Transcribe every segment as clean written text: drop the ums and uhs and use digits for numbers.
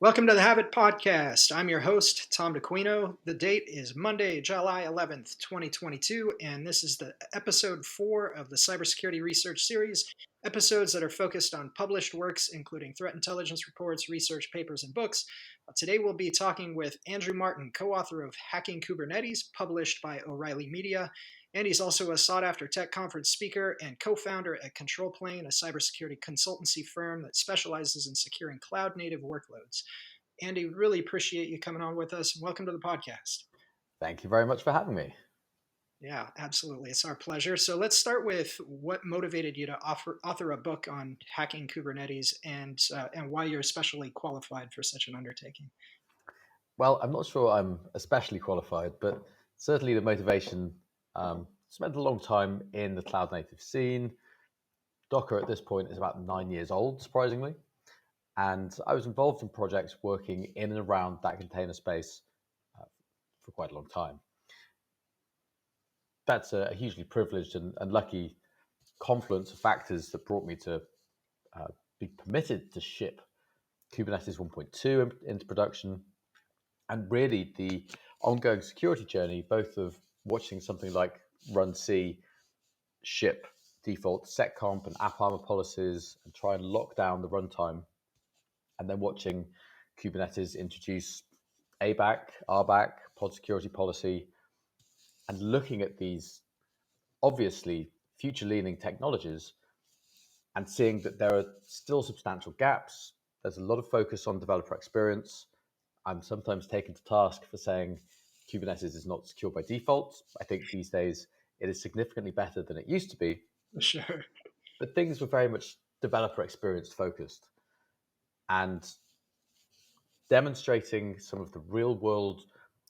Welcome to the Havoc Podcast. I'm your host, Tom DeQuino. The date is Monday, July 11th, 2022, and this is the episode 4 of the Cybersecurity Research series, episodes that are focused on published works, including threat intelligence reports, research papers, and books. Today we'll be talking with Andrew Martin, co-author of Hacking Kubernetes, published by O'Reilly Media, and he's also a sought-after tech conference speaker and co-founder at Control Plane, a cybersecurity consultancy firm that specializes in securing cloud-native workloads. Andy, really appreciate you coming on with us. Welcome to the podcast. Thank you very much for having me. Yeah, absolutely. It's our pleasure. So let's start with what motivated you to author a book on hacking Kubernetes and why you're especially qualified for such an undertaking. Well, I'm not sure I'm especially qualified, but certainly the motivation, spent a long time in the cloud native scene. Docker at this point is about 9 years old, surprisingly. And I was involved in projects working in and around that container space for quite a long time. That's a hugely privileged and lucky confluence of factors that brought me to be permitted to ship Kubernetes 1.2 into production, and really the ongoing security journey, both of watching something like runC ship default seccomp and app armor policies and try and lock down the runtime, and then watching Kubernetes introduce ABAC, RBAC, pod security policy, and looking at these obviously future-leaning technologies and seeing that there are still substantial gaps. There's a lot of focus on developer experience. I'm sometimes taken to task for saying Kubernetes is not secure by default. I think these days it is significantly better than it used to be. Sure. But things were very much developer experience focused. And demonstrating some of the real world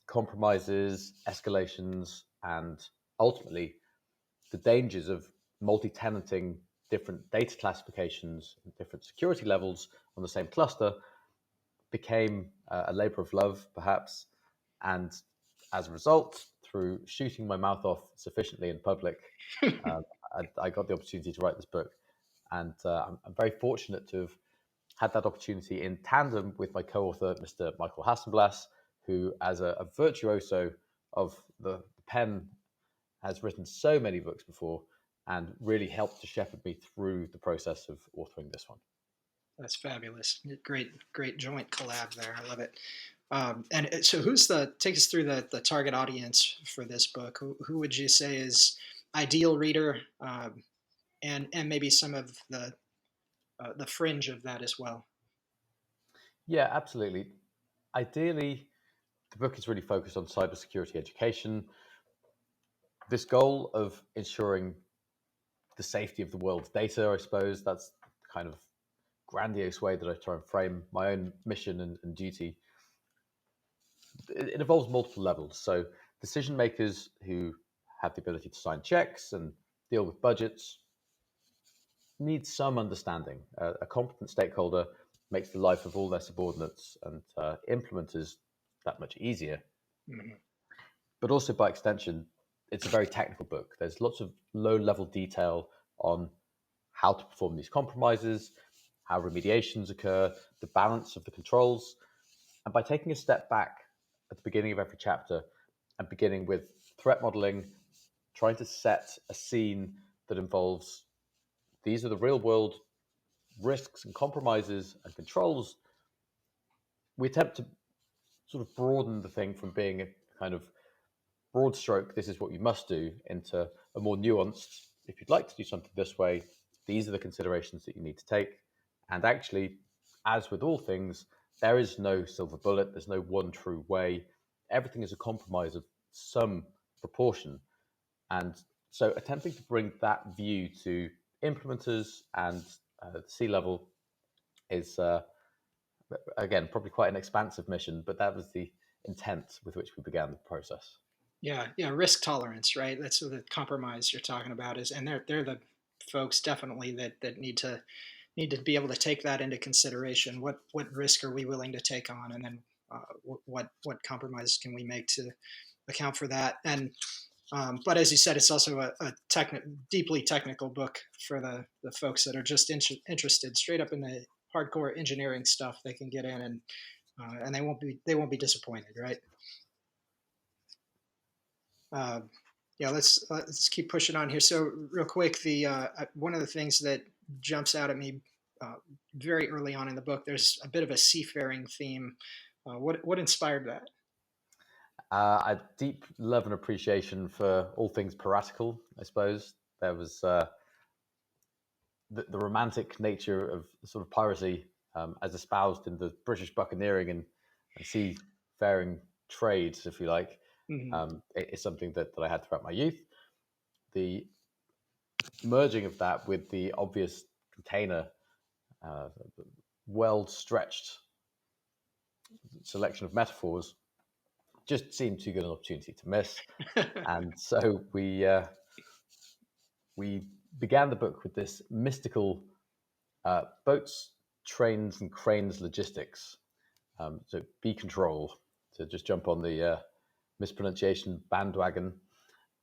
compromises, escalations, and ultimately the dangers of multi-tenanting different data classifications and different security levels on the same cluster became a labor of love, perhaps. And as a result, through shooting my mouth off sufficiently in public, I got the opportunity to write this book. And I'm very fortunate to have had that opportunity in tandem with my co-author, Mr. Michael Hasselblass, who, as a virtuoso of the pen, has written so many books before and really helped to shepherd me through the process of authoring this one. That's fabulous. Great joint collab there. I love it. And so take us through the target audience for this book. Who would you say is ideal reader, and maybe some of the fringe of that as well? Yeah, absolutely. Ideally, the book is really focused on cybersecurity education. This goal of ensuring the safety of the world's data, I suppose, that's the kind of grandiose way that I try and frame my own mission and duty. It involves multiple levels. So decision makers who have the ability to sign checks and deal with budgets need some understanding. A competent stakeholder makes the life of all their subordinates and implementers that much easier. Mm-hmm. But also, by extension, it's a very technical book. There's lots of low-level detail on how to perform these compromises, how remediations occur, the balance of the controls. And by taking a step back at the beginning of every chapter and beginning with threat modeling, trying to set a scene that involves these are the real world risks and compromises and controls, we attempt to sort of broaden the thing from being a kind of broad stroke, this is what you must do, into a more nuanced, if you'd like to do something this way, these are the considerations that you need to take. And actually, as with all things, there is no silver bullet, there's no one true way. Everything is a compromise of some proportion. And so attempting to bring that view to implementers and C-level is, again, probably quite an expansive mission, but that was the intent with which we began the process. Yeah, risk tolerance, right? That's what the compromise you're talking about is, and they're the folks definitely that need to be able to take that into consideration. What risk are we willing to take on, and then what compromises can we make to account for that? And but as you said, it's also a deeply technical book for the folks that are just interested straight up in the hardcore engineering stuff. They can get in and they won't be disappointed, right? Yeah, let's keep pushing on here. So real quick, the one of the things that jumps out at me uh, very early on in the book, there's a bit of a seafaring theme. What inspired that? A deep love and appreciation for all things piratical, I suppose. There was the romantic nature of sort of piracy as espoused in the British buccaneering and seafaring trades, if you like. Mm-hmm. It's something that I had throughout my youth. The merging of that with the obvious container, uh, well stretched selection of metaphors just seemed too good an opportunity to miss. And so we began the book with this mystical boats, trains, and cranes logistics. So B control to just jump on the mispronunciation bandwagon.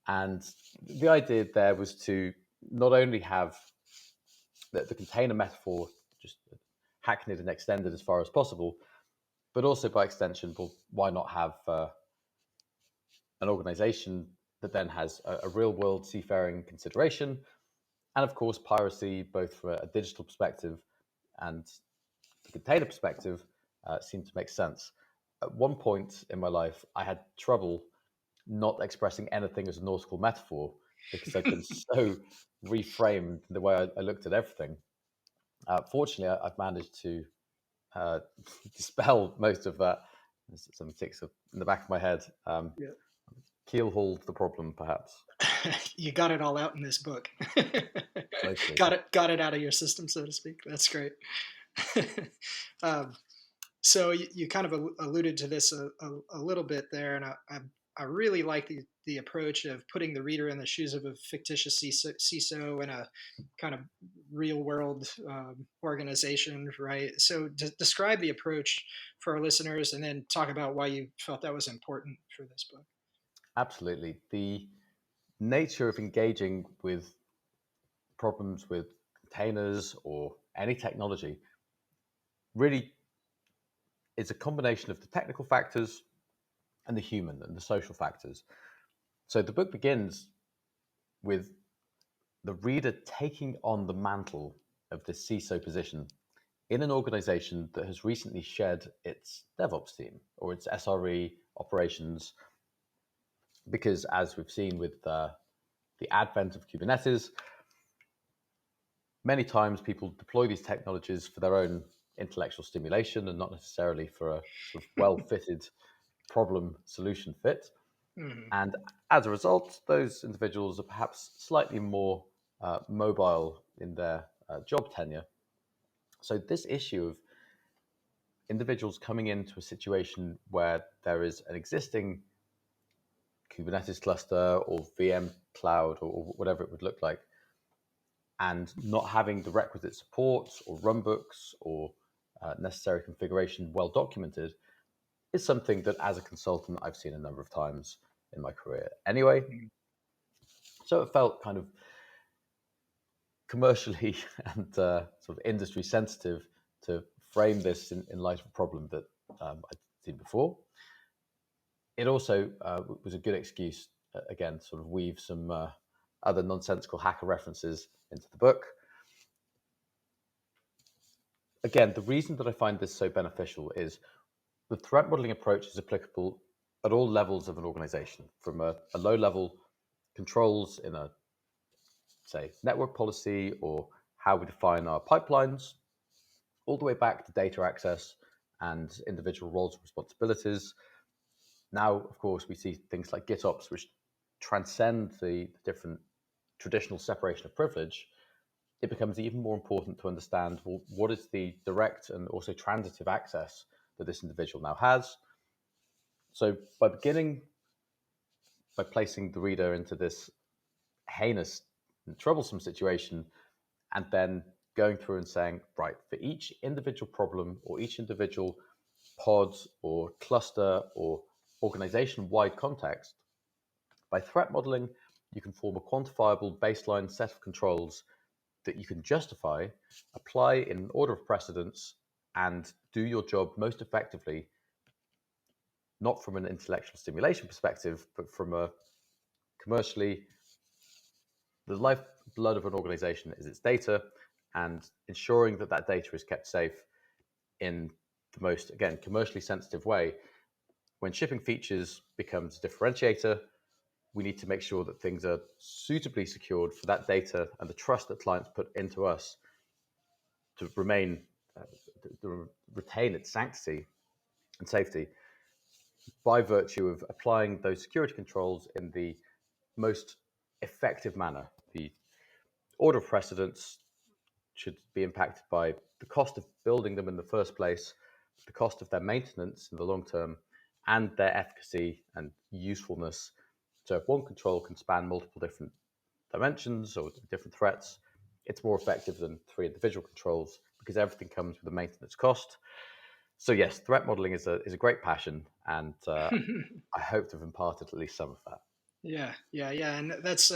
And the idea there was to not only have the container metaphor just hackneyed and extended as far as possible, but also by extension, well, why not have an organization that then has a real world seafaring consideration? And of course, piracy, both from a digital perspective and the container perspective, seemed to make sense. At one point in my life, I had trouble not expressing anything as a nautical metaphor because I'd been so reframed the way I looked at everything. Fortunately, I've managed to uh, dispel most of that. There's some ticks in the back of my head. Yeah. Keel hauled the problem, perhaps. You got it all out in this book. Mostly. Got it out of your system, so to speak. That's great. um, so you kind of alluded to this a little bit there, and I really like the approach of putting the reader in the shoes of a fictitious CISO in a kind of real world organization, right? So describe the approach for our listeners, and then talk about why you felt that was important for this book. Absolutely. The nature of engaging with problems with containers or any technology really is a combination of the technical factors and the human and the social factors. So the book begins with the reader taking on the mantle of the CISO position in an organization that has recently shed its DevOps team or its SRE operations, because as we've seen with the advent of Kubernetes, many times people deploy these technologies for their own intellectual stimulation and not necessarily for a sort of well-fitted problem solution fit. Mm-hmm. And as a result, those individuals are perhaps slightly more mobile in their job tenure. So this issue of individuals coming into a situation where there is an existing Kubernetes cluster or VM cloud or whatever it would look like, and not having the requisite support or runbooks or necessary configuration well documented is something that as a consultant I've seen a number of times in my career anyway. So it felt kind of commercially and sort of industry sensitive to frame this in light of a problem that I'd seen before. It also was a good excuse, again, sort of weave some other nonsensical hacker references into the book. Again, the reason that I find this so beneficial is the threat modeling approach is applicable at all levels of an organization, from a low level controls in a, say, network policy or how we define our pipelines, all the way back to data access and individual roles and responsibilities. Now, of course, we see things like GitOps, which transcend the different traditional separation of privilege. It becomes even more important to understand, well, what is the direct and also transitive access that this individual now has. So by beginning by placing the reader into this heinous and troublesome situation, and then going through and saying, right, for each individual problem or each individual pod or cluster or organization-wide context, by threat modeling, you can form a quantifiable baseline set of controls that you can justify, apply in order of precedence, and do your job most effectively, not from an intellectual stimulation perspective, but from a commercially, the lifeblood of an organization is its data, and ensuring that that data is kept safe in the most, again, commercially sensitive way. When shipping features becomes a differentiator, we need to make sure that things are suitably secured for that data and the trust that clients put into us to remain, to retain its sanctity and safety by virtue of applying those security controls in the most effective manner. The order of precedence should be impacted by the cost of building them in the first place, the cost of their maintenance in the long term, and their efficacy and usefulness. So if one control can span multiple different dimensions or different threats, it's more effective than 3 individual controls because everything comes with a maintenance cost. So yes, threat modeling is a great passion, and I hope to have imparted at least some of that. Yeah, and that's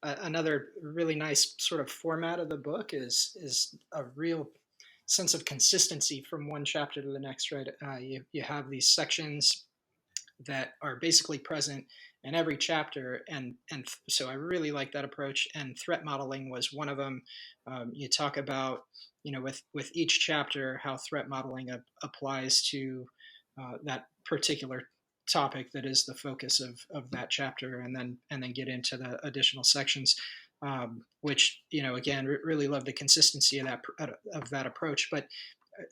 another really nice sort of format of the book is a real sense of consistency from one chapter to the next. Right, you have these sections that are basically present in every chapter, and so I really like that approach. And threat modeling was one of them. You talk about with each chapter how threat modeling applies to that particular topic that is the focus of that chapter, and then get into the additional sections, which again really love the consistency of that approach. But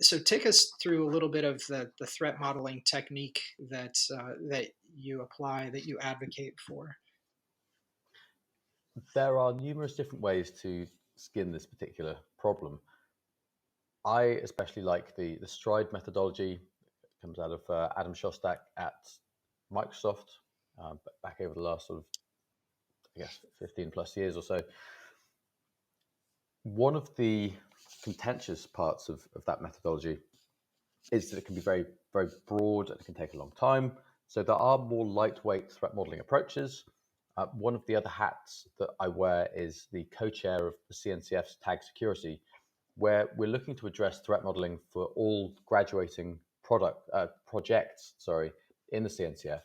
so take us through a little bit of the threat modeling technique that you apply, that you advocate for. There are numerous different ways to skin this particular problem. I especially like the stride methodology. It comes out of Adam Shostak at Microsoft, back over the last sort of, I guess, 15 plus years or so. One of the contentious parts of that methodology is that it can be very, very broad and it can take a long time. So there are more lightweight threat modeling approaches. One of the other hats that I wear is the co-chair of the CNCF's Tag Security, where we're looking to address threat modeling for all graduating projects in the CNCF.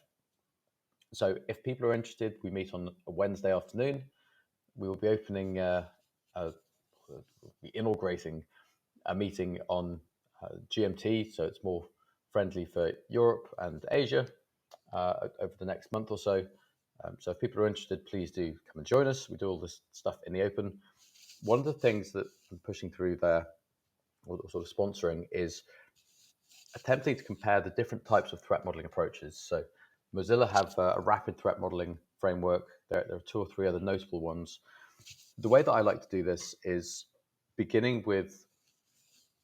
So if people are interested, we meet on a Wednesday afternoon. We will be inaugurating a meeting on GMT, so it's more friendly for Europe and Asia over the next month or so. So if people are interested, please do come and join us. We do all this stuff in the open. One of the things that I'm pushing through there, or sort of sponsoring, is attempting to compare the different types of threat modeling approaches. So Mozilla have a rapid threat modeling framework. There are 2 or 3 other notable ones. The way that I like to do this is beginning with,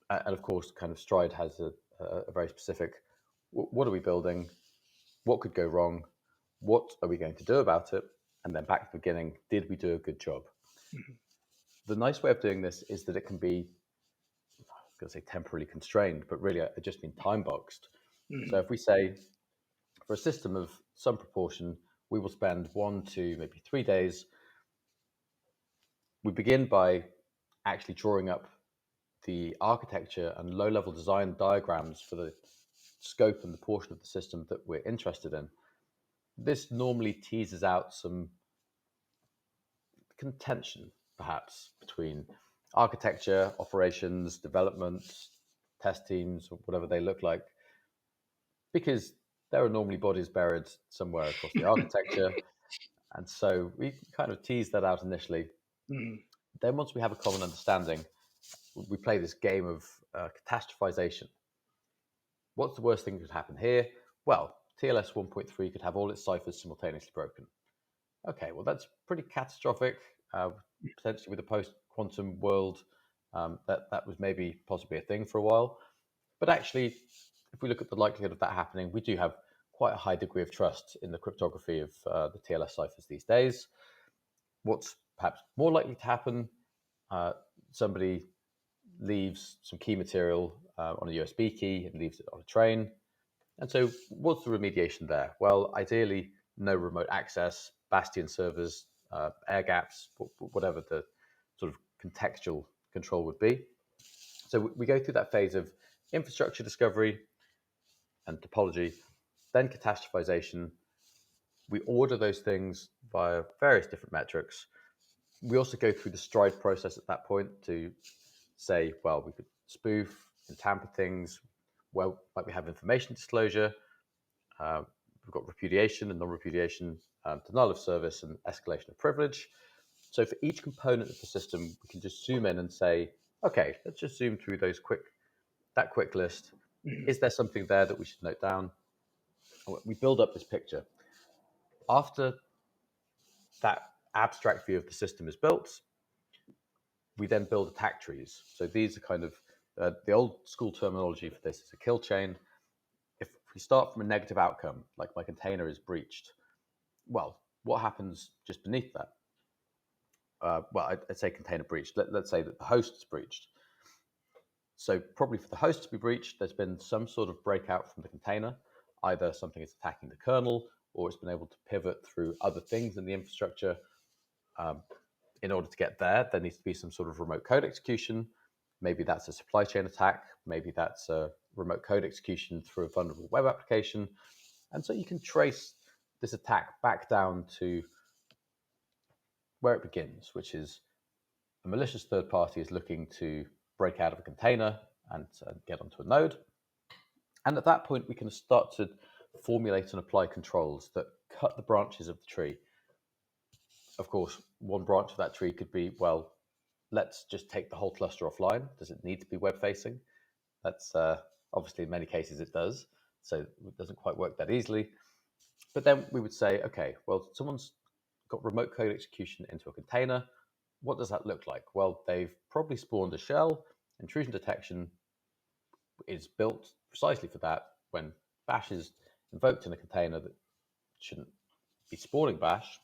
and of course, kind of Stride has a very specific, what are we building? What could go wrong? What are we going to do about it? And then back to the beginning, did we do a good job? Mm-hmm. The nice way of doing this is that it can be, I was going to say temporally constrained, but really I just mean time boxed. Mm-hmm. So if we say for a system of some proportion, we will spend 1 to maybe 3 days. We begin by actually drawing up the architecture and low-level design diagrams for the scope and the portion of the system that we're interested in. This normally teases out some contention, perhaps, between architecture, operations, development, test teams, or whatever they look like, because there are normally bodies buried somewhere across the architecture. And so we kind of tease that out initially. Mm-hmm. Then once we have a common understanding, we play this game of catastrophization. What's the worst thing that could happen here? Well, TLS 1.3 could have all its ciphers simultaneously broken. Okay, well, that's pretty catastrophic. Potentially with a post-quantum world, that was maybe possibly a thing for a while. But actually, if we look at the likelihood of that happening, we do have quite a high degree of trust in the cryptography of the TLS ciphers these days. What's perhaps more likely to happen, somebody leaves some key material on a USB key and leaves it on a train. And so what's the remediation there? Well, ideally, no remote access, Bastion servers, air gaps, whatever the sort of contextual control would be. So we go through that phase of infrastructure discovery and topology, then catastrophization. We order those things via various different metrics. We also go through the stride process at that point to say, well, we could spoof and tamper things. Well, might we have information disclosure? We've got repudiation and non-repudiation, denial of service, and escalation of privilege. So for each component of the system, we can just zoom in and say, okay, let's just zoom through that quick list. Is there something there that we should note down? We build up this picture. After that abstract view of the system is built, we then build attack trees. So these are kind of the old school terminology for this is a kill chain. If we start from a negative outcome, like my container is breached, well, what happens just beneath that? Well, I'd say container breached. Let's say that the host is breached. So probably for the host to be breached, there's been some sort of breakout from the container. Either something is attacking the kernel, or it's been able to pivot through other things in the infrastructure. In order to get there needs to be some sort of remote code execution. Maybe that's a supply chain attack. Maybe that's a remote code execution through a vulnerable web application. And so you can trace this attack back down to where it begins, which is a malicious third party is looking to break out of a container and get onto a node. And at that point, we can start to formulate and apply controls that cut the branches of the tree. Of course, one branch of that tree could be, well, let's just take the whole cluster offline. Does it need to be web facing? That's obviously in many cases it does. So it doesn't quite work that easily. But then we would say, okay, well, someone's got remote code execution into a container. What does that look like? Well, they've probably spawned a shell. Intrusion detection is built precisely for that. When bash is invoked in a container that shouldn't be spawning bash,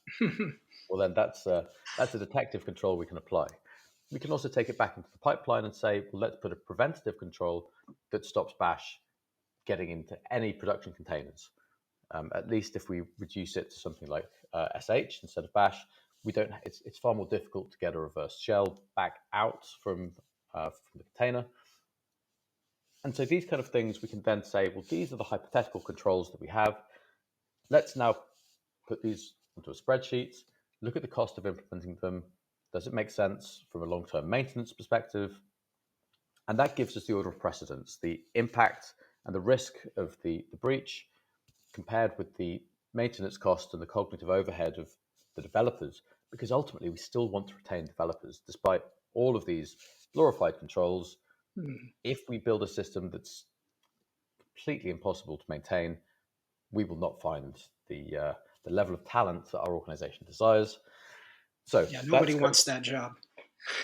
well, then that's a detective control we can apply. We can also take it back into the pipeline and say, well, let's put a preventative control that stops bash getting into any production containers. At least if we reduce it to something like SH instead of bash, we don't. It's far more difficult to get a reverse shell back out from the container. And so these kind of things we can then say, well, these are the hypothetical controls that we have. Let's now put these into a spreadsheet, look at the cost of implementing them. Does it make sense from a long-term maintenance perspective? And that gives us the order of precedence, the impact and the risk of the breach compared with the maintenance cost and the cognitive overhead of the developers, because ultimately we still want to retain developers despite all of these glorified controls. If we build a system that's completely impossible to maintain, we will not find the level of talent that our organization desires. So yeah, nobody wants that job.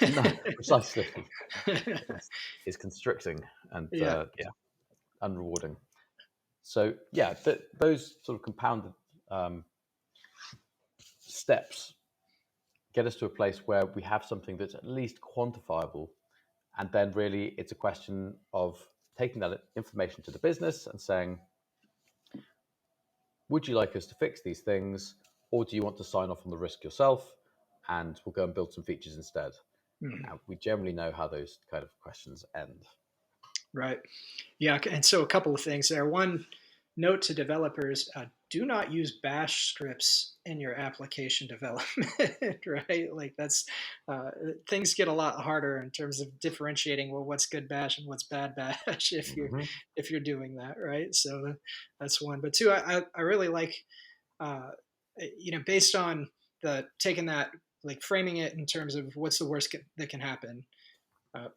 No, precisely. It's constricting and Yeah. unrewarding. So yeah, those sort of compounded steps get us to a place where we have something that's at least quantifiable, and then really it's a question of taking that information to the business and saying, would you like us to fix these things, or do you want to sign off on the risk yourself and we'll go and build some features instead? Now, we generally know how those kind of questions end. Right. Yeah. And so a couple of things there. One, note to developers, do not use bash scripts in your application development, right? Like that's, things get a lot harder in terms of differentiating, well, what's good bash and what's bad bash if you're doing that, right? So that's one. But two, I really like, based on the taking that, like framing it in terms of what's the worst that can happen.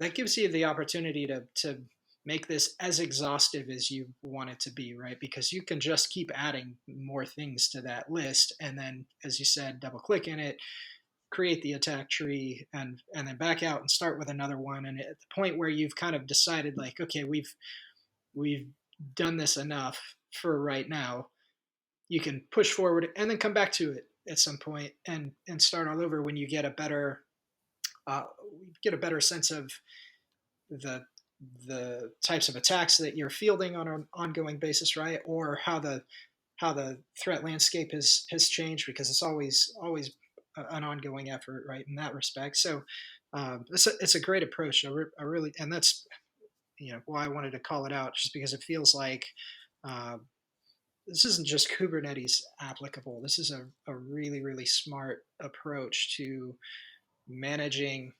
That gives you the opportunity to make this as exhaustive as you want it to be, right? Because you can just keep adding more things to that list, and then, as you said, double click in it, create the attack tree, and then back out and start with another one. And at the point where you've kind of decided, like, okay, we've done this enough for right now, you can push forward and then come back to it at some point and start all over when you get a better sense of the types of attacks that you're fielding on an ongoing basis, right? Or how the threat landscape has changed, because it's always an ongoing effort, right? In that respect. So it's a great approach. I really, and that's why I wanted to call it out, just because it feels like uh, this isn't just Kubernetes applicable. This is a really, really smart approach to managing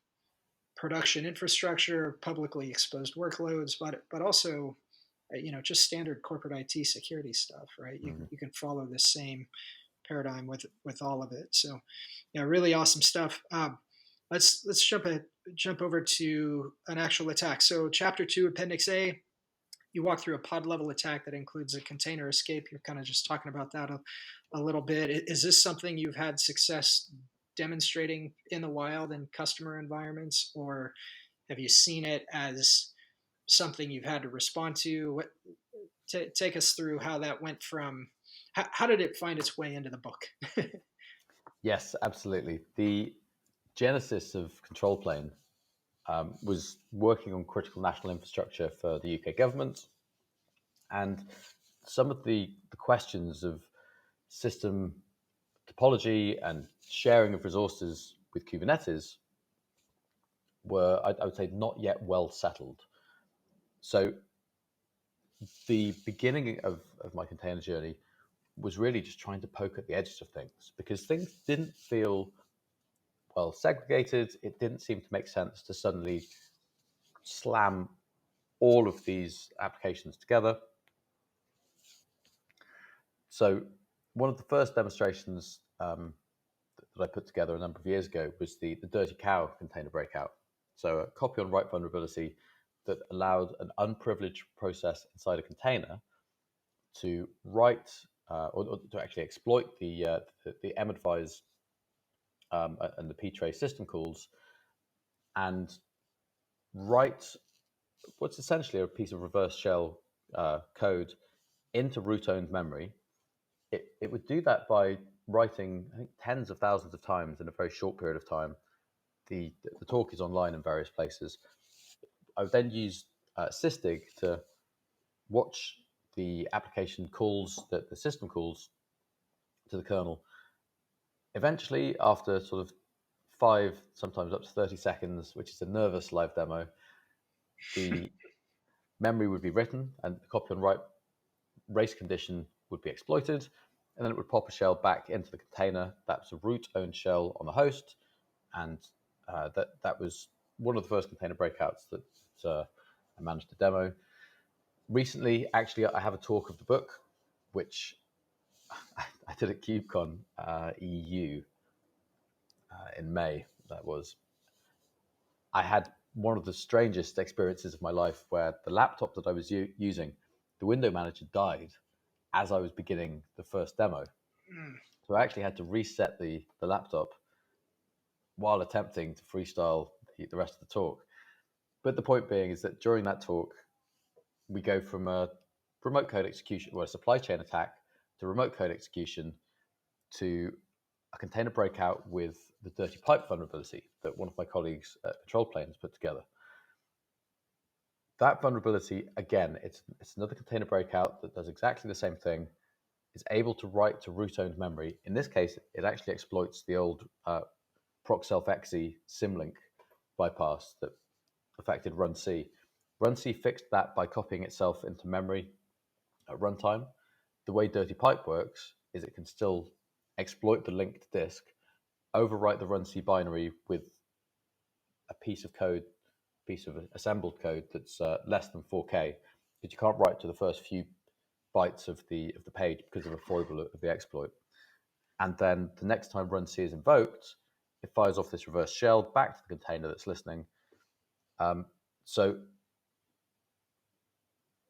production infrastructure, publicly exposed workloads, but also just standard corporate IT security stuff, right? Mhm. You can follow this same paradigm with all of it. So, really awesome stuff. Let's jump over to an actual attack. So, Chapter 2, Appendix A, you walk through a pod level attack that includes a container escape. You're kind of just talking about that a little bit. Is this something you've had success demonstrating in the wild in customer environments, or have you seen it as something you've had to respond to? Take us through how that went from how did it find its way into the book? Yes, absolutely. The genesis of Control Plane was working on critical national infrastructure for the UK government, and some of the questions of system topology and sharing of resources with Kubernetes were, I would say, not yet well settled. So the beginning of my container journey was really just trying to poke at the edges of things, because things didn't feel well segregated. It didn't seem to make sense to suddenly slam all of these applications together. So one of the first demonstrations that I put together a number of years ago was the dirty cow container breakout. So a copy on write vulnerability that allowed an unprivileged process inside a container to write or to actually exploit the madvise and the ptrace system calls, and write what's essentially a piece of reverse shell code into root-owned memory. It would do that by writing, I think, tens of thousands of times in a very short period of time. The talk is online in various places. I would then use Sysdig to watch the application calls, the system calls to the kernel. Eventually, after sort of 5, sometimes up to 30 seconds, which is a nervous live demo, the memory would be written and the copy on write race condition would be exploited, and then it would pop a shell back into the container. That's a root-owned shell on the host, and that was one of the first container breakouts that I managed to demo. Recently, actually, I have a talk of the book, which I did at KubeCon EU in May. That was. I had one of the strangest experiences of my life, where the laptop that I was using, the window manager died as I was beginning the first demo. Mm. So I actually had to reset the laptop while attempting to freestyle the rest of the talk. But the point being is that during that talk, we go from a remote code execution, or a supply chain attack, to remote code execution, to a container breakout with the dirty pipe vulnerability that one of my colleagues at Control Plane has put together. That vulnerability, again, it's another container breakout that does exactly the same thing. Is able to write to root-owned memory. In this case, it actually exploits the old proc-self-exe symlink bypass that affected runc. Runc fixed that by copying itself into memory at runtime. The way dirty pipe works is it can still exploit the linked disk, overwrite the runc binary with a piece of code, piece of assembled code that's less than 4K, but you can't write to the first few bytes of the page because of a foible of the exploit. And then the next time runc is invoked, it fires off this reverse shell back to the container that's listening. So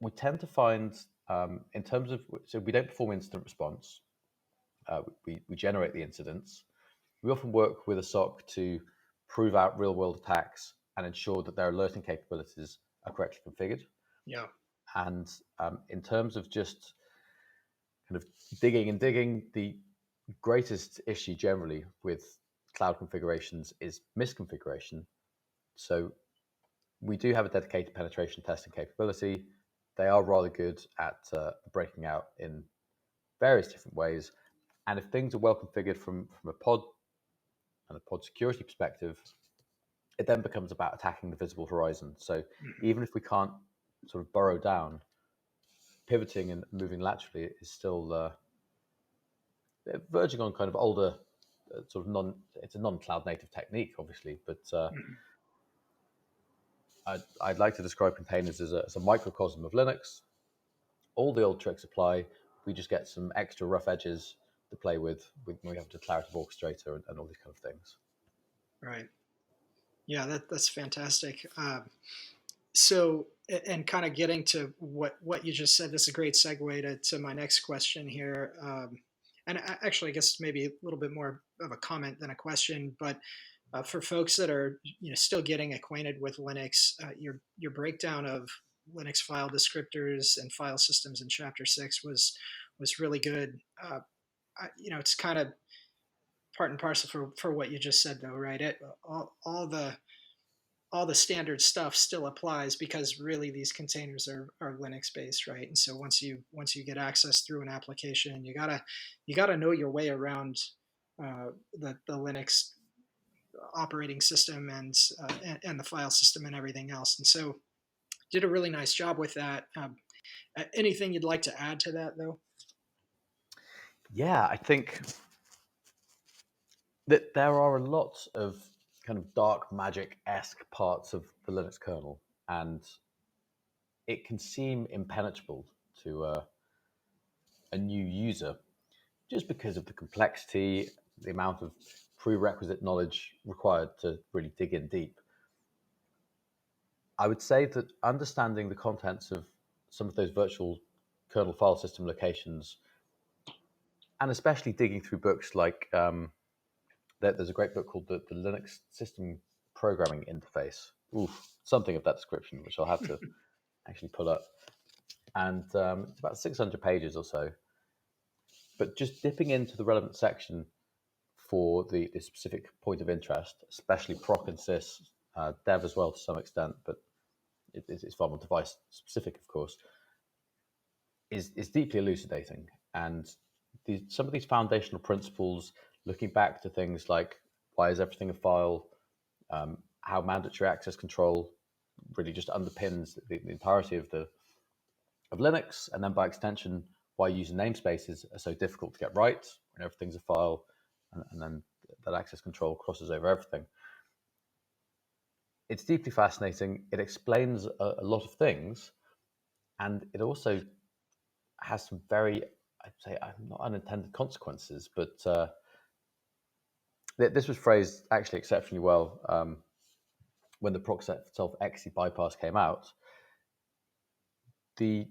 we tend to find, in terms of, so we don't perform incident response. We generate the incidents. We often work with a SOC to prove out real-world attacks and ensure that their alerting capabilities are correctly configured. Yeah. And in terms of just kind of digging, the greatest issue generally with cloud configurations is misconfiguration. So we do have a dedicated penetration testing capability. They are rather good at breaking out in various different ways. And if things are well configured from a pod and a pod security perspective, it then becomes about attacking the visible horizon. So Mhm. even if we can't sort of burrow down, pivoting and moving laterally is still verging on kind of older sort of it's a non-cloud native technique, obviously, but Mhm. I'd like to describe containers as a microcosm of Linux. All the old tricks apply. We just get some extra rough edges to play with when we have a declarative orchestrator and all these kind of things. Right. Yeah, that's fantastic. So, and kind of getting to what you just said, this is a great segue to my next question here. And actually, I guess maybe a little bit more of a comment than a question, but for folks that are still getting acquainted with Linux, your breakdown of Linux file descriptors and file systems in Chapter 6 was really good. It's kind of part and parcel for what you just said, though, right? All the standard stuff still applies because really these containers are Linux based, right? And so once you get access through an application, you gotta know your way around the Linux operating system and the file system and everything else. And so did a really nice job with that. Anything you'd like to add to that, though? Yeah, I think that there are a lot of kind of dark magic-esque parts of the Linux kernel, and it can seem impenetrable to a new user just because of the complexity, the amount of prerequisite knowledge required to really dig in deep. I would say that understanding the contents of some of those virtual kernel file system locations, and especially digging through books like there's a great book called the Linux System Programming Interface. Oof, something of that description, which I'll have to actually pull up. And it's about 600 pages or so. But just dipping into the relevant section for the specific point of interest, especially proc and sys, dev as well to some extent, but it's far more device specific, of course, is deeply elucidating. And some of these foundational principles, looking back to things like why is everything a file, how mandatory access control really just underpins the entirety of Linux, and then by extension, why using namespaces are so difficult to get right when everything's a file, and then that access control crosses over everything. It's deeply fascinating. It explains a lot of things, and it also has some very, I'd say, not unintended consequences, but this was phrased actually exceptionally well when the proc self exe bypass came out. The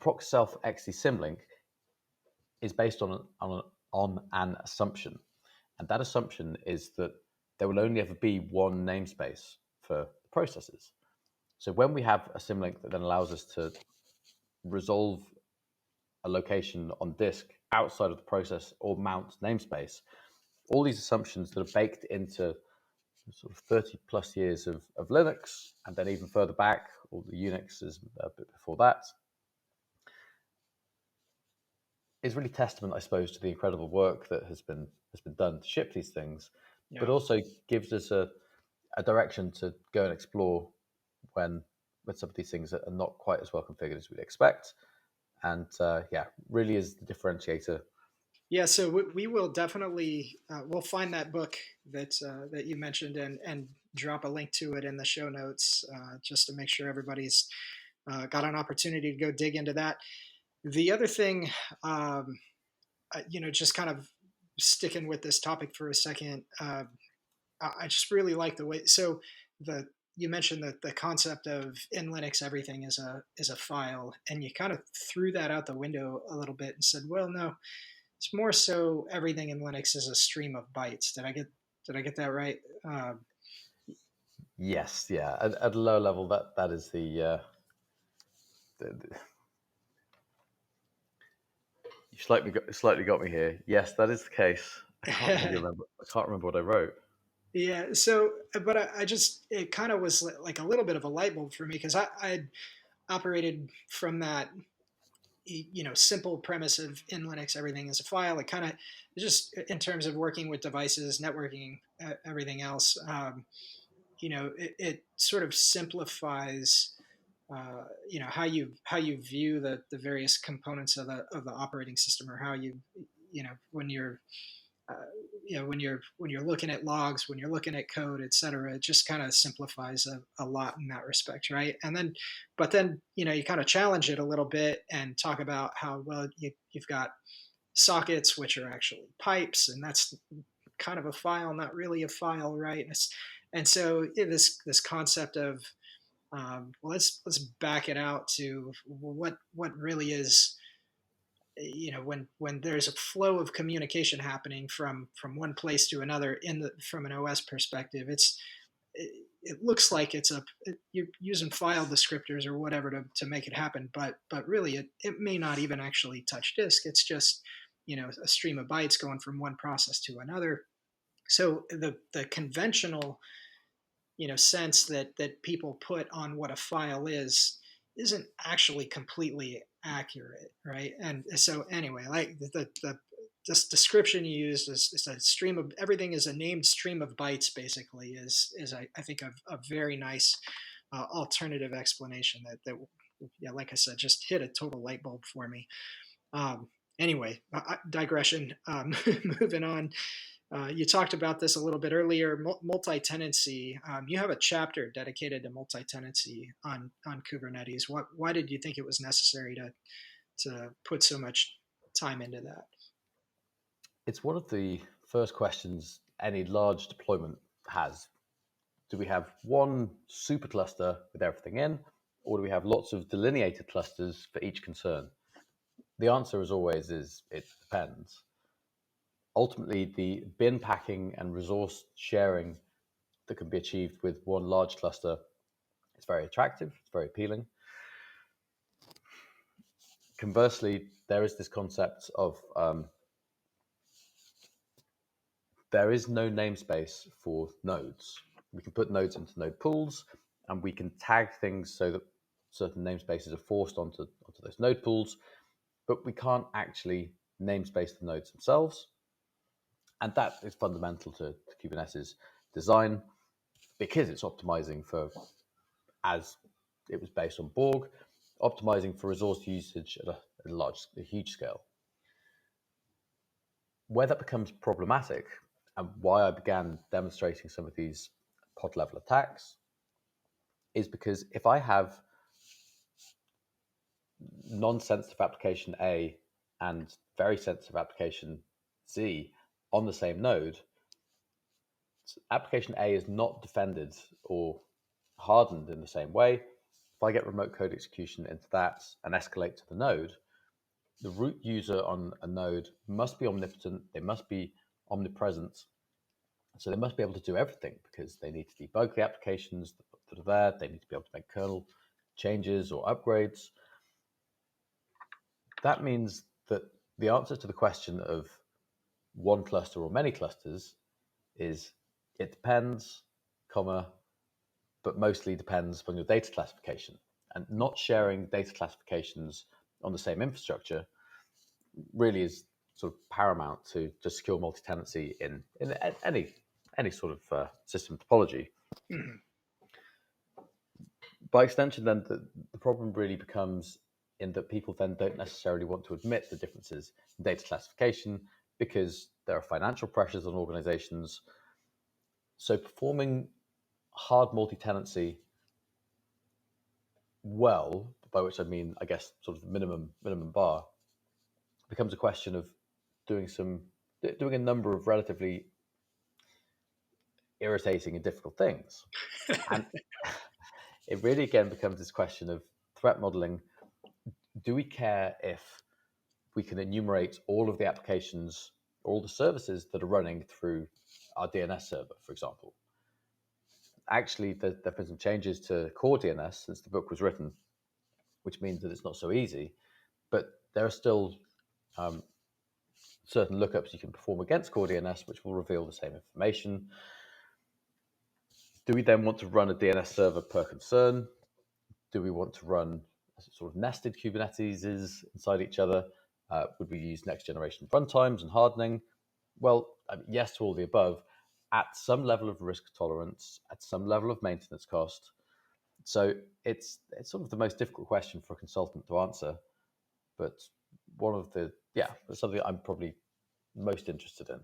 proc self exe symlink is based on an assumption, and that assumption is that there will only ever be one namespace for processes. So when we have a symlink that then allows us to resolve a location on disk outside of the process or mount namespace, all these assumptions that are baked into sort of 30 plus years of Linux, and then even further back, all the Unix is a bit before that, is really testament, I suppose, to the incredible work that has been done to ship these things, but Yeah. also gives us a direction to go and explore when some of these things are not quite as well configured as we'd expect. And yeah, really is the differentiator. Yeah, so we will definitely we'll find that book that you mentioned and drop a link to it in the show notes just to make sure everybody's got an opportunity to go dig into that. The other thing, just kind of sticking with this topic for a second, I just really like the way. So the you mentioned the concept of in Linux everything is a file, and you kind of threw that out the window a little bit and said, well, no, it's more so everything in Linux is a stream of bytes. Did I get that right? Yes, yeah. At a low level, that is the you slightly got me here. Yes, that is the case. I can't remember what I wrote. Yeah. So, but I just it kind of was like a little bit of a light bulb for me because I operated from that simple premise of in Linux everything is a file. It kind of just in terms of working with devices, networking, everything else. It sort of simplifies how you view the various components of the operating system, or how when you're uh, when you're looking at logs, when you're looking at code, et cetera. It just kind of simplifies a lot in that respect, right? But then you kind of challenge it a little bit and talk about how well you've got sockets, which are actually pipes, and that's kind of a file, not really a file, right? And so this concept of well, let's back it out to what really is, when there's a flow of communication happening from one place to another from an OS perspective. It looks like you're using file descriptors or whatever to make it happen, but really it may not even actually touch disk. It's just a stream of bytes going from one process to another. So the conventional sense that people put on what a file isn't actually completely accurate, right? And so anyway, like this description you used is a stream of everything is a named stream of bytes. Basically, is I think a very nice alternative explanation that yeah, like I said, just hit a total light bulb for me. Anyway, digression. Moving on. You talked about this a little bit earlier, multi-tenancy. You have a chapter dedicated to multi-tenancy on Kubernetes. Why did you think it was necessary to put so much time into that? It's one of the first questions any large deployment has. Do we have one super cluster with everything in, or do we have lots of delineated clusters for each concern? The answer, as always, is it depends. Ultimately, the bin packing and resource sharing that can be achieved with one large cluster is very attractive, it's very appealing. Conversely, there is this concept of there is no namespace for nodes. We can put nodes into node pools, and we can tag things so that certain namespaces are forced onto those node pools, but we can't actually namespace the nodes themselves. And that is fundamental to Kubernetes design, because it's optimizing for, as it was based on Borg, optimizing for resource usage at a huge scale. Where that becomes problematic, and why I began demonstrating some of these pod level attacks, is because if I have non-sensitive application A and very sensitive application Z on the same node, application A is not defended or hardened in the same way. If I get remote code execution into that and escalate to the node, the root user on a node must be omnipotent, they must be omnipresent, so they must be able to do everything, because they need to debug the applications that are there, they need to be able to make kernel changes or upgrades. That means that the answer to the question of one cluster or many clusters is it depends, comma, but mostly depends on your data classification. And not sharing data classifications on the same infrastructure really is sort of paramount to secure multi-tenancy in any sort of system topology. Mhm. By extension, then, the problem really becomes in that people then don't necessarily want to admit the differences in data classification, because there are financial pressures on organizations. So performing hard multi-tenancy well, by which I mean, I guess, sort of minimum bar, becomes a question of doing a number of relatively irritating and difficult things. And it really again becomes this question of threat modeling. Do we care if we can enumerate all of the applications, all the services that are running through our DNS server, for example? Actually, there have been some changes to core DNS since the book was written, which means that it's not so easy, but there are still certain lookups you can perform against core DNS, which will reveal the same information. Do we then want to run a DNS server per concern? Do we want to run sort of nested Kubernetes inside each other? Would we use next generation runtimes and hardening? Well, yes to all the above, at some level of risk tolerance, at some level of maintenance cost. So it's sort of the most difficult question for a consultant to answer, but it's something I'm probably most interested in.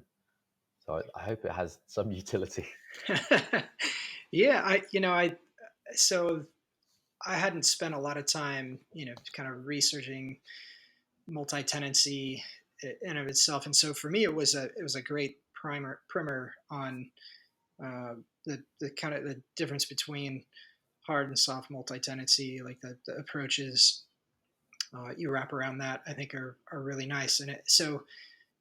So I hope it has some utility. Yeah, so I hadn't spent a lot of time, kind of researching multi-tenancy in of itself, and so for me, it was a great primer on the kind of the difference between hard and soft multi-tenancy, like the approaches you wrap around that. I think are really nice, and so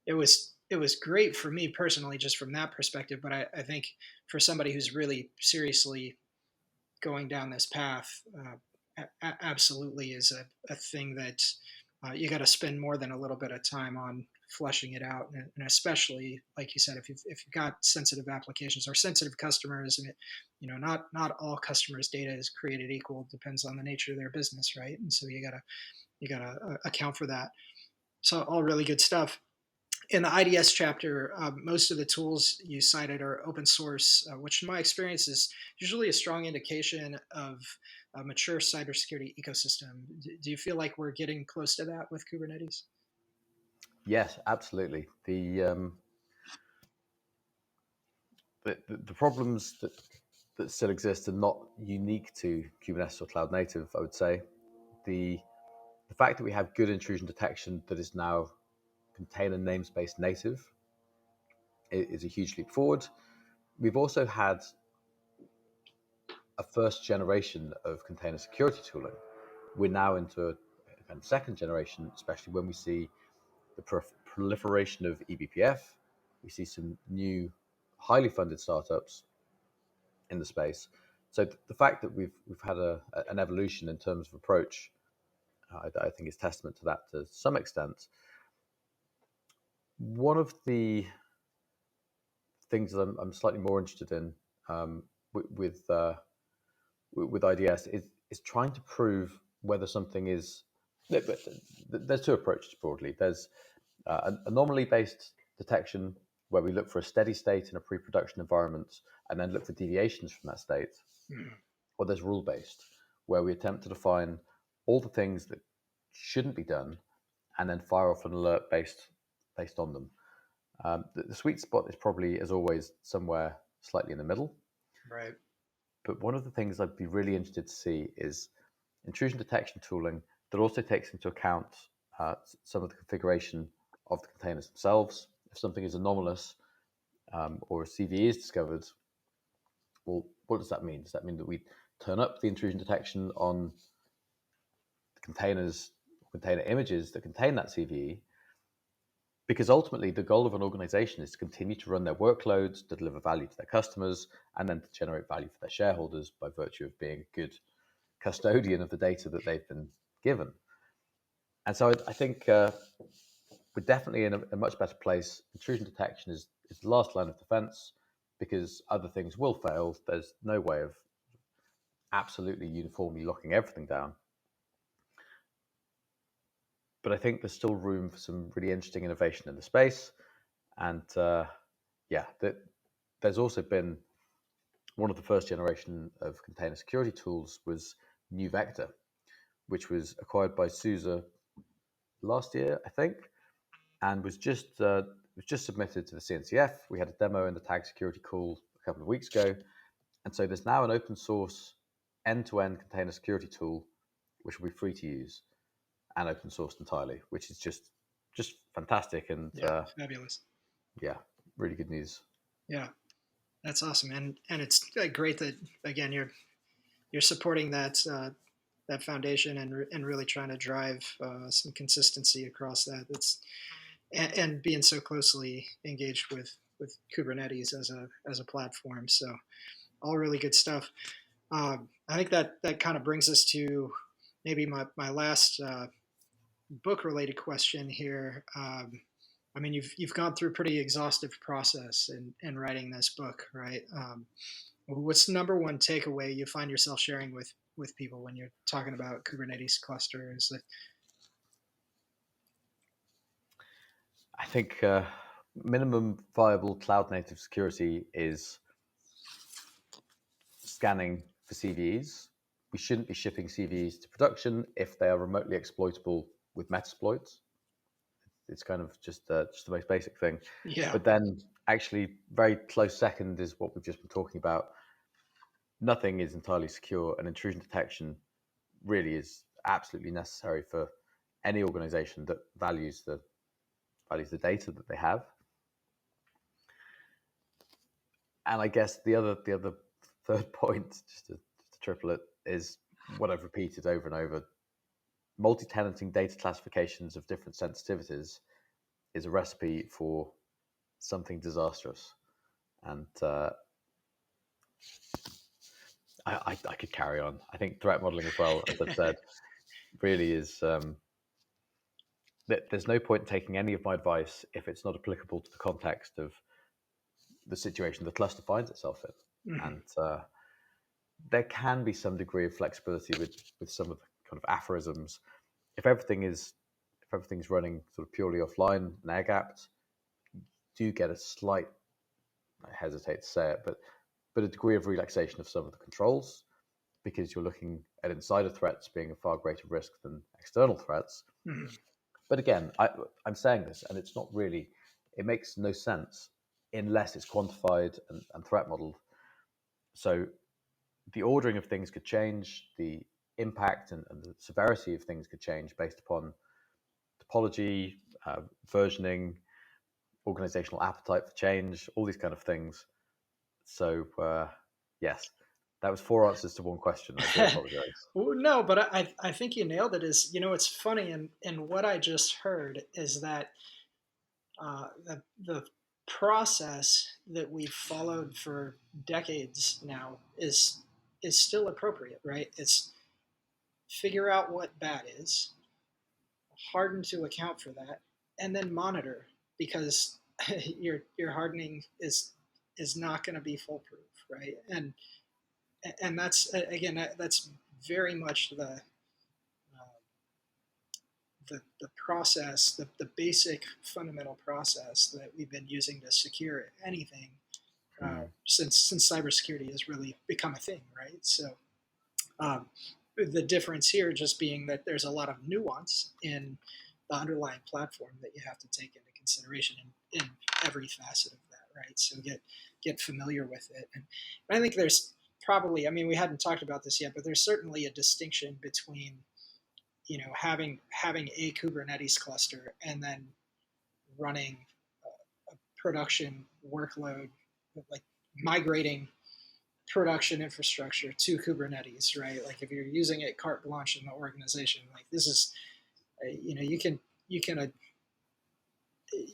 it was great for me personally, just from that perspective. But I think for somebody who's really seriously going down this path, absolutely is a thing that you got to spend more than a little bit of time on fleshing it out, and especially like you said, if you've got sensitive applications or sensitive customers, and not all customers' data is created equal. It depends on the nature of their business, right? And so you gotta account for that. So all really good stuff. In the IDS chapter, most of the tools you cited are open source, which in my experience is usually a strong indication of a mature cybersecurity ecosystem. Do you feel like we're getting close to that with Kubernetes? Yes, absolutely. The problems that still exist are not unique to Kubernetes or cloud native, I would say. The fact that we have good intrusion detection that is now container namespace native is a huge leap forward. We've also had a first generation of container security tooling. We're now into a kind of second generation, especially when we see the proliferation of eBPF. We see some new, highly funded startups in the space. So the fact that we've had an evolution in terms of approach, I think is testament to that to some extent. One of the things that I'm slightly more interested in with IDS is trying to prove whether something is. There's two approaches broadly. There's anomaly-based detection, where we look for a steady state in a pre-production environment and then look for deviations from that state. Mm. Or there's rule-based, where we attempt to define all the things that shouldn't be done and then fire off an alert based on them. The sweet spot is probably, as always, somewhere slightly in the middle. Right. But one of the things I'd be really interested to see is intrusion detection tooling that also takes into account some of the configuration of the containers themselves. If something is anomalous or a CVE is discovered, well, what does that mean? Does that mean that we turn up the intrusion detection on the containers, container images that contain that CVE? Because ultimately, the goal of an organization is to continue to run their workloads, to deliver value to their customers, and then to generate value for their shareholders by virtue of being a good custodian of the data that they've been given. And so I think we're definitely in a much better place. Intrusion detection is the last line of defense because other things will fail. There's no way of absolutely uniformly locking everything down. But I think there's still room for some really interesting innovation in the space. And there's also been one of the first generation of container security tools was New Vector, which was acquired by SUSE last year, I think, and was just submitted to the CNCF. We had a demo in the Tag Security call a couple of weeks ago, and so there's now an open source end-to-end container security tool, which will be free to use and open sourced entirely, which is just fantastic and Fabulous. Yeah, really good news. Yeah, that's awesome, and it's great that again you're supporting that foundation and really trying to drive some consistency across that. That's and being so closely engaged with Kubernetes as a platform. So all really good stuff. I think that kind of brings us to maybe my last book related question here. I mean, you've gone through a pretty exhaustive process in writing this book, right? What's the number one takeaway you find yourself sharing with people when you're talking about Kubernetes clusters? I think minimum viable cloud native security is scanning for CVEs we shouldn't be shipping CVEs to production if they are remotely exploitable with Metasploits. It's kind of just the most basic thing. Yeah. But then actually very close second is what we've just been talking about. Nothing is entirely secure, and intrusion detection really is absolutely necessary for any organization that values the data that they have. And I guess the other third point, just to triple it, is what I've repeated over and over. Multi-tenanting data classifications of different sensitivities is a recipe for something disastrous. And I could carry on. I think threat modeling as well, as I've said, really is. There's no point in taking any of my advice if it's not applicable to the context of the situation the cluster finds itself in. Mm-hmm. And there can be some degree of flexibility with some of the kind of aphorisms. If everything's running sort of purely offline and air gapped, you do get a slight, I hesitate to say it, but a degree of relaxation of some of the controls, because you're looking at insider threats being a far greater risk than external threats. Mm-hmm. But again, I'm saying this, and it's not really, it makes no sense unless it's quantified and threat modeled. So the ordering of things could change, the impact and the severity of things could change based upon topology, versioning, organizational appetite for change, all these kind of things. So yes, that was 4 answers to one question. I do apologize. Well, no, but I think you nailed it. Is, it's funny, and what I just heard is that the process that we've followed for decades now is still appropriate, right? It's figure out what bad is, harden to account for that, and then monitor, because your hardening is not going to be foolproof, right? And that's, again, that's very much the process, the basic fundamental process that we've been using to secure anything since cybersecurity has really become a thing, right? So the difference here just being that there's a lot of nuance in the underlying platform that you have to take into consideration in every facet of that, right? So get familiar with it. And I think there's probably, I mean, we hadn't talked about this yet, but there's certainly a distinction between having a Kubernetes cluster and then running a production workload, like migrating production infrastructure to Kubernetes, right? Like if you're using it carte blanche in the organization, like this is, you can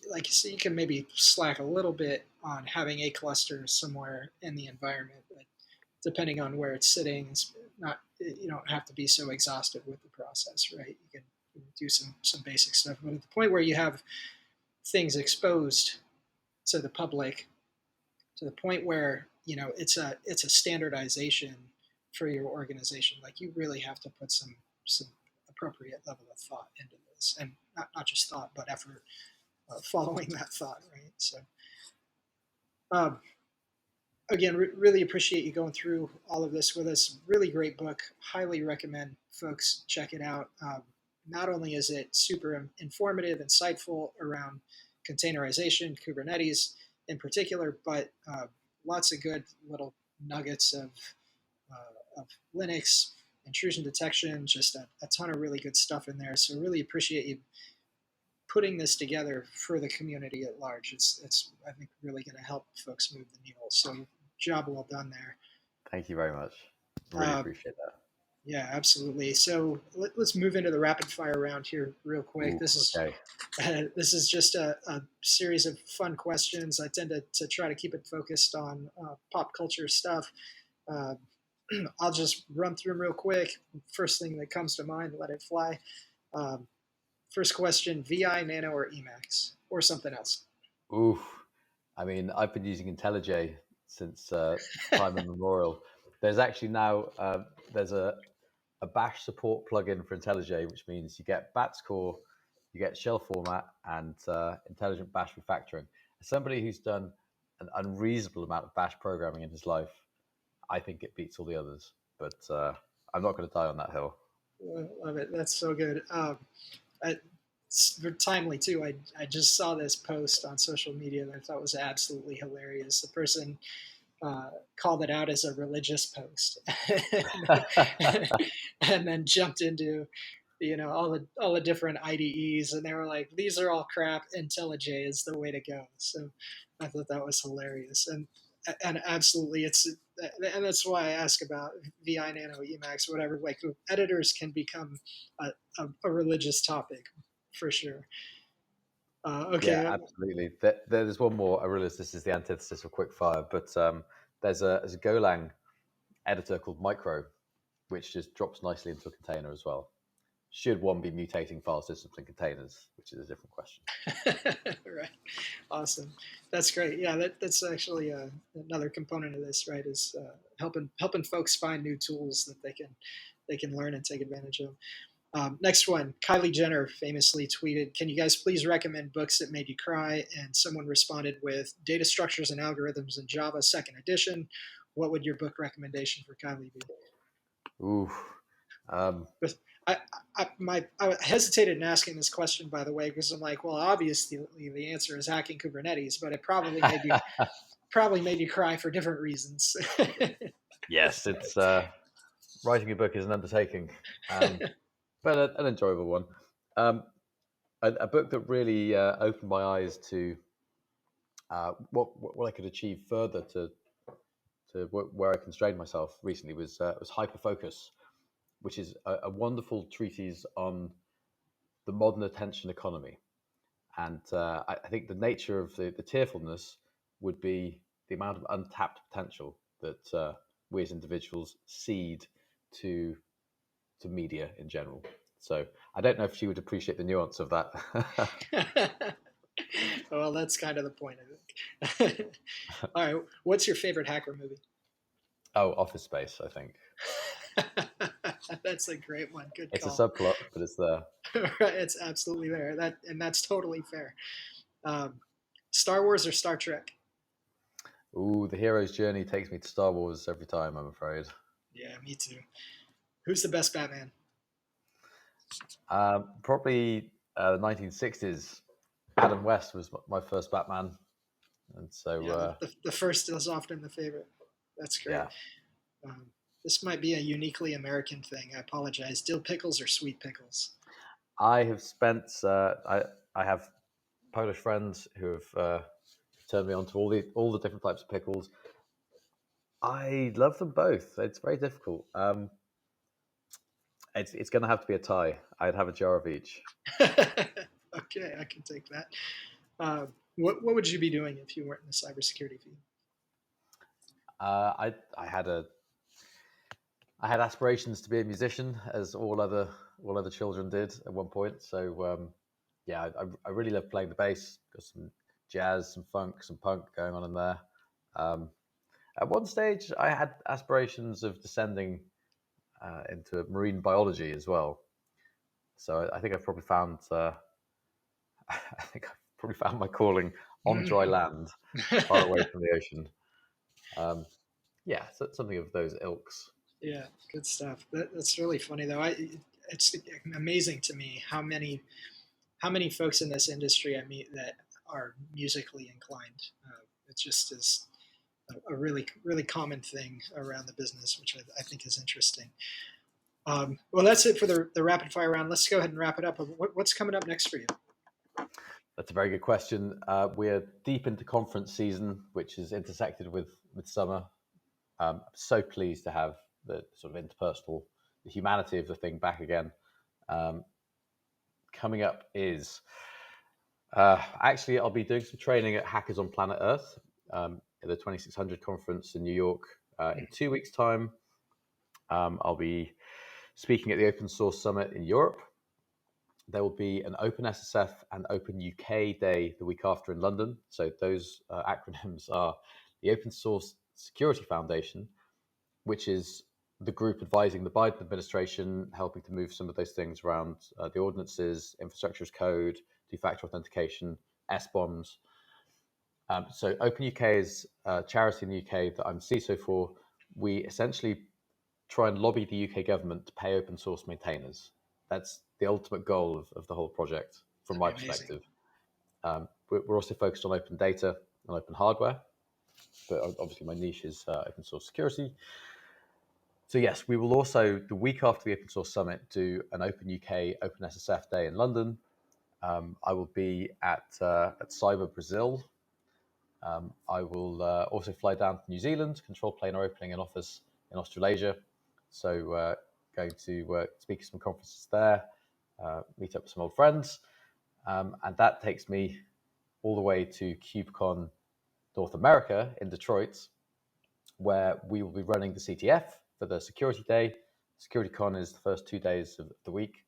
like, so you can maybe slack a little bit on having a cluster somewhere in the environment, but depending on where it's sitting, it's not, you don't have to be so exhaustive with the process, right? You can do some basic stuff, but at the point where you have things exposed to the public, to the point where it's a standardization for your organization, like you really have to put some appropriate level of thought into this, and not just thought but effort following that thought, right? So again, really appreciate you going through all of this with us. Really great book. Highly recommend folks check it out. Not only is it super informative, insightful around containerization, Kubernetes in particular, but lots of good little nuggets of Linux, intrusion detection, just a ton of really good stuff in there. So really appreciate you putting this together for the community at large. It's I think really going to help folks move the needle. So job well done there. Thank you very much. Really appreciate that. Yeah, absolutely. So let's move into the rapid fire round here real quick. Ooh, this is okay. This is just a series of fun questions. I tend to try to keep it focused on pop culture stuff. I'll just run through them real quick. First thing that comes to mind, let it fly. First question, VI, Nano, or Emacs, or something else? Ooh, I mean, I've been using IntelliJ since time immemorial. There's actually now, there's a bash support plugin for IntelliJ, which means you get BATS core, you get shell format, and intelligent bash refactoring. As somebody who's done an unreasonable amount of bash programming in his life, I think it beats all the others. But I'm not going to die on that hill. Love it. That's so good. It's timely too. I just saw this post on social media that I thought was absolutely hilarious. The person called it out as a religious post, and then jumped into all the different IDEs, and they were like, "These are all crap. IntelliJ is the way to go." So I thought that was hilarious, and absolutely, and that's why I ask about VI Nano Emacs, whatever. Like editors can become a religious topic for sure. Yeah, Okay. absolutely. There's one more. I realize this is the antithesis of quickfire, but there's a Golang editor called Micro, which just drops nicely into a container as well. Should one be mutating file systems and containers, which is a different question. Right. Awesome. That's great. Yeah, that's actually another component of this, right? Is helping folks find new tools that they can learn and take advantage of. Next one, Kylie Jenner famously tweeted, "Can you guys please recommend books that made you cry?" And someone responded with Data Structures and Algorithms in Java, second edition. What would your book recommendation for Kylie be? Ooh. But I hesitated in asking this question, by the way, because I'm like, well, obviously the answer is Hacking Kubernetes, but it probably made you cry for different reasons. Yes, it's writing a book is an undertaking, but an enjoyable one. A book that really opened my eyes to what I could achieve further to where I constrained myself recently was Hyperfocus, which is a wonderful treatise on the modern attention economy. And I think the nature of the tearfulness would be the amount of untapped potential that we as individuals cede to media in general. So I don't know if she would appreciate the nuance of that. Well, that's kind of the point, I think. All right, what's your favorite hacker movie? Oh, Office Space, I think. That's a great one. Good It's a call. subplot, but it's there. Right, it's absolutely there. That's totally fair. Star Wars or Star Trek? Ooh, the hero's journey takes me to Star Wars every time, I'm afraid. Yeah, me too. Who's the best Batman? Probably the 1960s. Adam West was my first Batman. And so, Yeah, the first is often the favorite. That's great. yeah, Um, this might be a uniquely American thing. I apologize. Dill pickles or sweet pickles? I have spent, I have Polish friends who have turned me on to all the different types of pickles. I love them both. It's very difficult. It's going to have to be a tie. I'd have a jar of each. Okay, I can take that. What would you be doing if you weren't in the cybersecurity field? I had aspirations to be a musician, as all other children did at one point. So yeah, I really love playing the bass. Got some jazz, some funk, some punk going on in there. At one stage, I had aspirations of descending into marine biology as well. So I think I've probably found my calling on dry land, far away from the ocean. Yeah, so something of those ilks. Yeah, good stuff. That's really funny though. It's amazing to me how many folks in this industry I meet that are musically inclined. It just is a really common thing around the business, which I think is interesting. Well, that's it for the rapid fire round. Let's go ahead and wrap it up. What's coming up next for you? That's a very good question. We're deep into conference season, which is intersected with summer. I'm so pleased to have the sort of interpersonal, the humanity of the thing back again. Coming up is actually I'll be doing some training at Hackers on Planet Earth at the 2600 conference in New York in 2 weeks' time. I'll be speaking at the Open Source Summit in Europe. There will be an Open SSF and Open UK Day the week after in London. So those acronyms are the Open Source Security Foundation, which is the group advising the Biden administration, helping to move some of those things around the ordinances, infrastructure as code, two-factor authentication, SBOMs. So Open UK is a charity in the UK that I'm CISO for. We essentially try and lobby the UK government to pay open source maintainers. That's the ultimate goal of the whole project from my That'd be amazing. perspective. We're also focused on open data and open hardware, but obviously my niche is open source security. So yes, we will also, the week after the Open Source Summit, do an Open UK, Open SSF Day in London. I will be at Cyber Brazil. I will also fly down to New Zealand. Control Plane are opening an office in Australasia. So going to speak at some conferences there, meet up with some old friends. And that takes me all the way to KubeCon North America in Detroit, where we will be running the CTF for the security day. SecurityCon is the first 2 days of the week,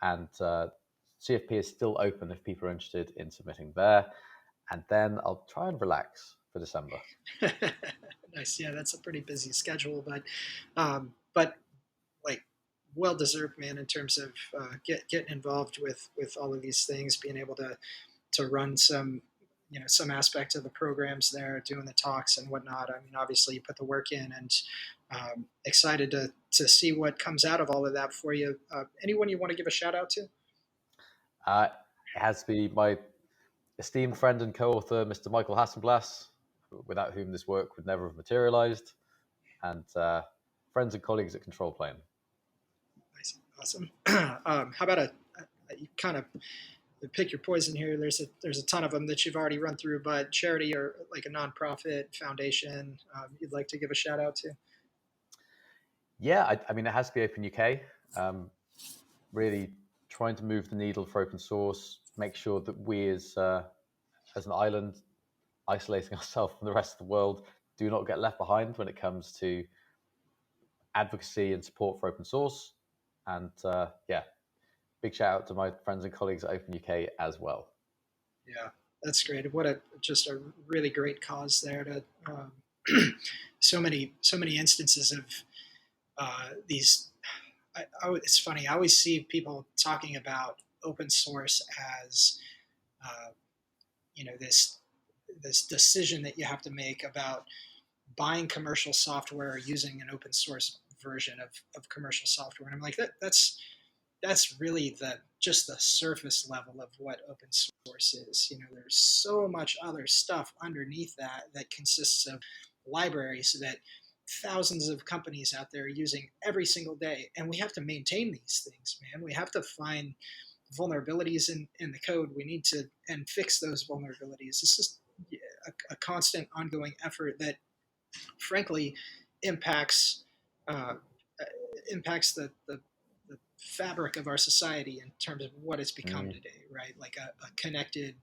and CFP is still open if people are interested in submitting there. And then I'll try and relax for December. Nice. Yeah, that's a pretty busy schedule, but like well deserved, man. In terms of getting involved with all of these things, being able to run some some aspect of the programs there, doing the talks and whatnot. I mean, obviously you put the work in, and excited to see what comes out of all of that for you. Anyone you want to give a shout out to? It has to be my esteemed friend and co-author, Mr. Michael Hasselblass, without whom this work would never have materialized, and friends and colleagues at Control Plane. Nice. Awesome. How about you kind of pick your poison here? There's a ton of them that you've already run through, but charity or like a nonprofit foundation you'd like to give a shout out to? Yeah, I mean, it has to be Open UK. Really trying to move the needle for open source, make sure that we as an island, isolating ourselves from the rest of the world, do not get left behind when it comes to advocacy and support for open source. And yeah, big shout out to my friends and colleagues at Open UK as well. Yeah, that's great. What just a really great cause there to so many instances of these. It's funny. I always see people talking about open source as uh, this decision that you have to make about buying commercial software or using an open source version of commercial software. And I'm like, that's really just the surface level of what open source is. There's so much other stuff underneath that consists of libraries that thousands of companies out there are using every single day, and we have to maintain these things, man. We have to find vulnerabilities in the code. We need to and fix those vulnerabilities. This is a constant, ongoing effort that, frankly, impacts uh, impacts the fabric of our society in terms of what it's become today, right? Like a connected,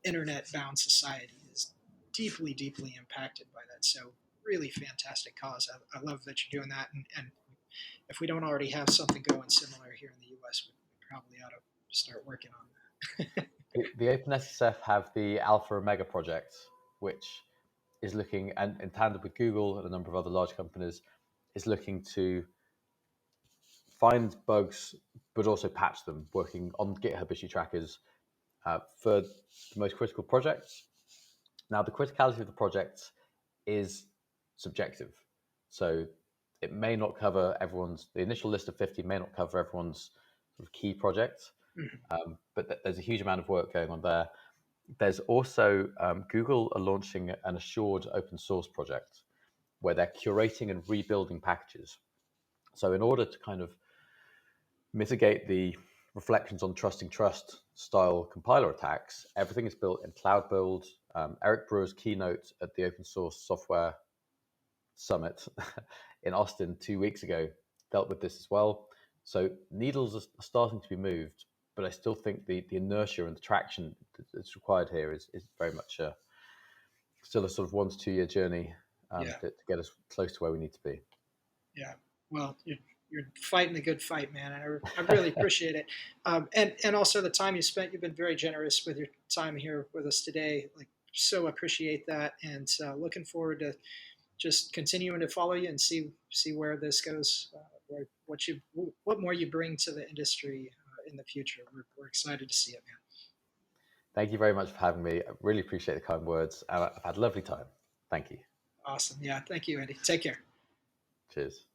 internet-bound society is deeply, deeply impacted by that. So, really fantastic cause. I love that you're doing that, and if we don't already have something going similar here in the U.S., we probably ought to start working on that. The OpenSSF have the Alpha Omega project, which is looking, and in tandem with Google and a number of other large companies, is looking to find bugs, but also patch them, working on GitHub issue trackers for the most critical projects. Now, the criticality of the project is subjective. So it may not cover the initial list of 50 may not cover everyone's sort of key projects, but there's a huge amount of work going on there. There's also Google are launching an assured open source project where they're curating and rebuilding packages. So in order to kind of mitigate the reflections on trusting trust style compiler attacks, everything is built in cloud build. Eric Brewer's keynote at the Open Source Software Summit in Austin 2 weeks ago dealt with this as well. So needles are starting to be moved, but I still think the inertia and the traction that's required here is very much still a sort of 1 to 2 year journey to get us close to where we need to be. Yeah. Well, you're fighting the good fight, man. I really appreciate it. And also the time you spent. You've been very generous with your time here with us today. Like, so appreciate that, and looking forward to just continuing to follow you and see where this goes. What more you bring to the industry in the future. We're excited to see it, man. Thank you very much for having me. I really appreciate the kind words. I've had a lovely time. Thank you. Awesome. Yeah. Thank you, Andy. Take care. Cheers.